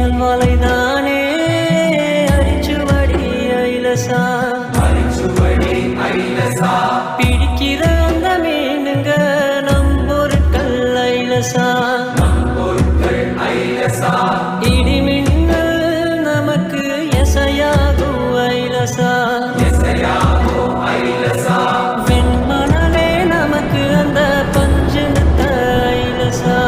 விரல் மலைதானே அரிச்சுவடி ஐலசா பிடிக்கிற அந்த மீனுங்க நம் பொருட்கள் ஐலசா இடிமின்னல் நமக்கு எசையாகும் ஐலசா வெண்மணலே நமக்கு அந்த பஞ்சுமித்த ஐலசா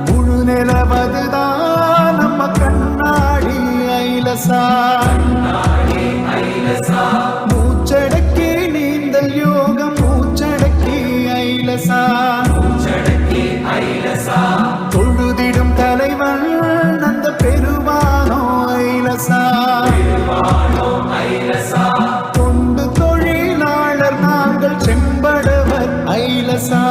முழு நிலவதுதான் நம்ம கண்ணாடி ஐலசா மூச்சடக்கி நீந்தல் யோகம் மூச்சடக்கி ஐலசா தொழுதிடும் தலைவன் அந்த பெருமானோ ஐலசா தொண்டு தொழிலாளர் நாங்கள் செம்படவர் ஐலசா